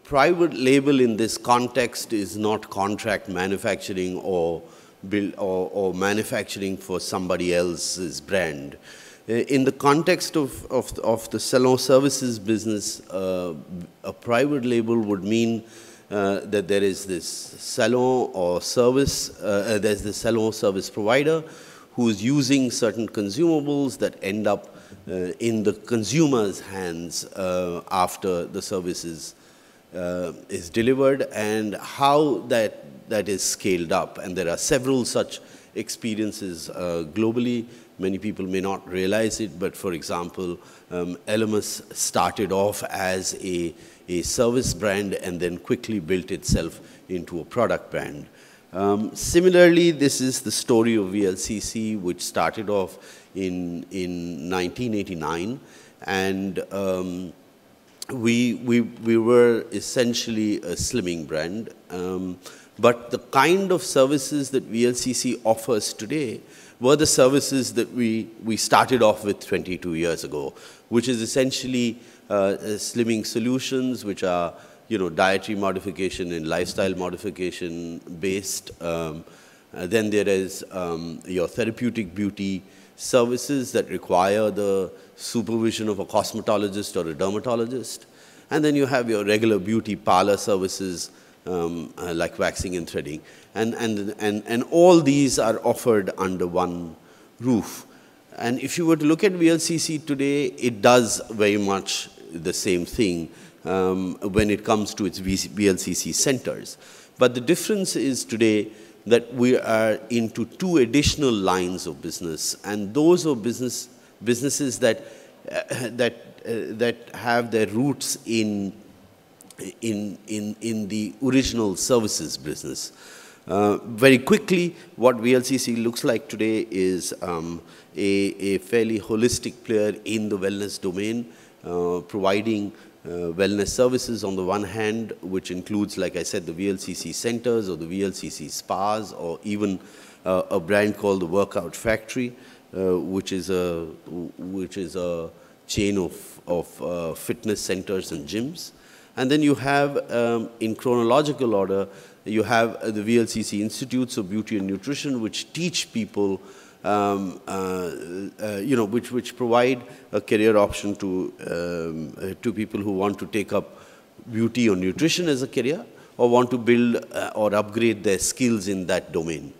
private label in this context is not contract manufacturing or manufacturing for somebody else's brand. In the context of the salon services business, a private label would mean that there is this salon or service, there's the salon service provider who is using certain consumables that end up in the consumer's hands after the service is delivered, and how that is scaled up. And there are several such experiences globally. Many people may not realize it, but for example, Elemis started off as a service brand and then quickly built itself into a product brand. Similarly, this is the story of VLCC, which started off in 1989, and we were essentially a slimming brand. But the kind of services that VLCC offers today were the services that we started off with 22 years ago, which is essentially slimming solutions, which are, dietary modification and lifestyle modification based. Then there is your therapeutic beauty services that require the supervision of a cosmetologist or a dermatologist. And then you have your regular beauty parlor services, like waxing and threading. And all these are offered under one roof. And if you were to look at VLCC today, it does very much the same thing when it comes to its VLCC centers. But the difference is today that we are into two additional lines of business, and those are businesses that have their roots in the original services business. Very quickly, what VLCC looks like today is a fairly holistic player in the wellness domain, providing wellness services on the one hand, which includes, like I said, the VLCC centers or the VLCC spas, or even a brand called the Workout Factory, which is a chain of fitness centers and gyms. And then you have, in chronological order, you have the VLCC Institutes of Beauty and Nutrition, which teach people, which provide a career option to people who want to take up beauty or nutrition as a career, or want to build or upgrade their skills in that domain.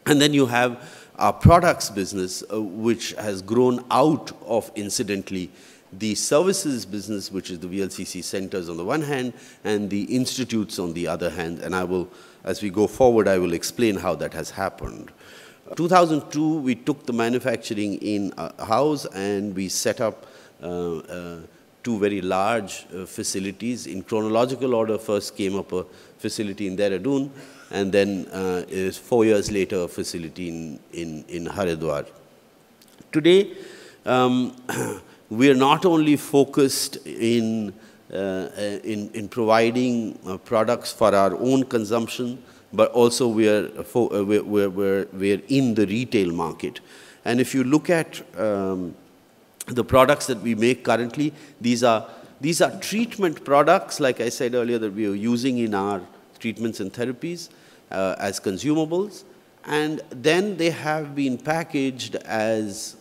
And then you have our products business, which has grown out of, incidentally, the services business, which is the VLCC centers on the one hand, and the institutes on the other hand. And I will, as we go forward, I will explain how that has happened. 2002, we took the manufacturing in-house, and we set up two very large facilities. In chronological order, first came up a facility in Dehradun, and then 4 years later, a facility in Haridwar. Today, we are not only focused in providing products for our own consumption, but also we're in the retail market. And if you look at the products that we make currently, these are treatment products, like I said earlier, that we are using in our treatments and therapies as consumables. And then they have been packaged as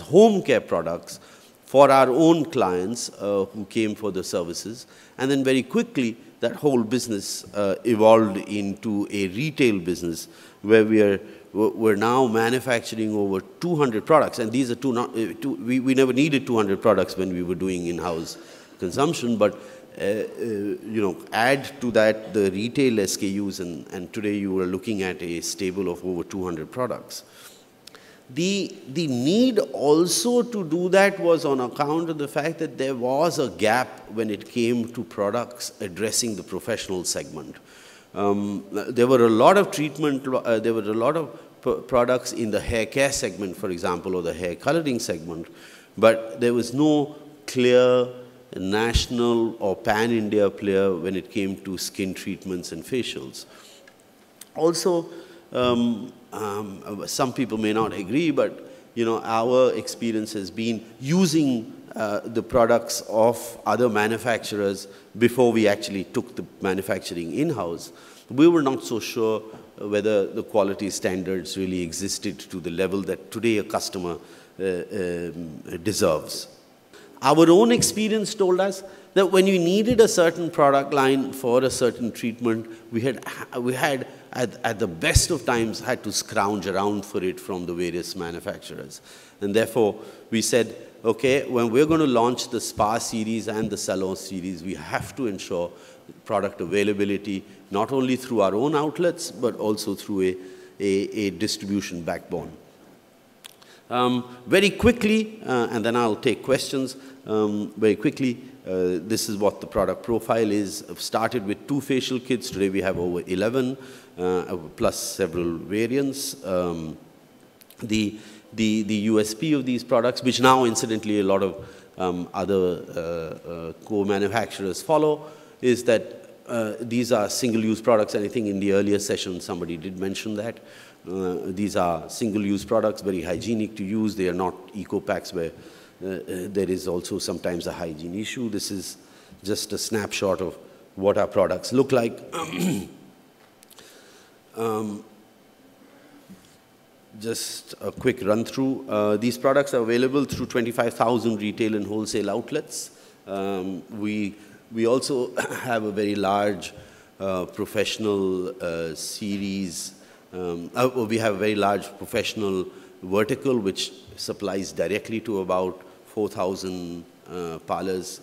home care products for our own clients who came for the services. And then very quickly, that whole business evolved into a retail business where we're now manufacturing over 200 products. And these are we never needed 200 products when we were doing in-house consumption, but add to that the retail SKUs, and today you are looking at a stable of over 200 products. The need also to do that was on account of the fact that there was a gap when it came to products addressing the professional segment. There were a lot of products in the hair care segment, for example, or the hair coloring segment, but there was no clear national or pan-India player when it came to skin treatments and facials. Also, some people may not agree, but our experience has been using the products of other manufacturers before we actually took the manufacturing in-house, we were not so sure whether the quality standards really existed to the level that today a customer deserves. Our own experience told us that when you needed a certain product line for a certain treatment, we had at the best of times had to scrounge around for it from the various manufacturers. And therefore, we said, okay, when we're going to launch the Spa series and the Salon series, we have to ensure product availability, not only through our own outlets, but also through a distribution backbone. Very quickly, and then I'll take questions, very quickly, this is what the product profile is. I've started with 2 facial kits. Today we have over 11, plus several variants. The USP of these products, which now incidentally a lot of other co-manufacturers follow, is that these are single-use products, and I think in the earlier session somebody did mention that. These are single-use products, very hygienic to use. They are not eco-packs where there is also sometimes a hygiene issue. This is just a snapshot of what our products look like. Just a quick run-through. These products are available through 25,000 retail and wholesale outlets. We also have a very large professional series. We have a very large professional vertical which supplies directly to about 4,000 parlors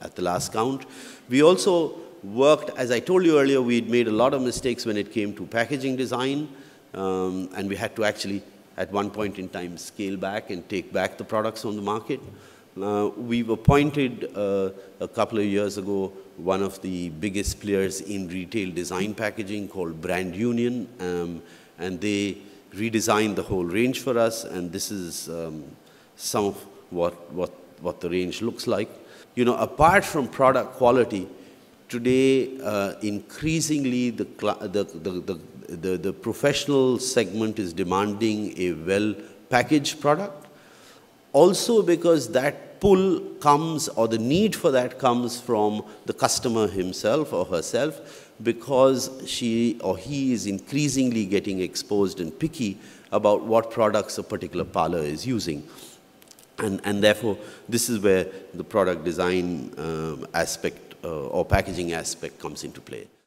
at the last count. We also worked, as I told you earlier, we'd made a lot of mistakes when it came to packaging design, and we had to actually, at one point in time, scale back and take back the products on the market. We've appointed a couple of years ago one of the biggest players in retail design packaging called Brand Union, and they redesigned the whole range for us, and this is some of what the range looks like. You know, apart from product quality, today increasingly the professional segment is demanding a well-packaged product. Also because that pull comes, or the need for that comes from the customer himself or herself, because she or he is increasingly getting exposed and picky about what products a particular parlor is using. And therefore, this is where the product design aspect or packaging aspect comes into play.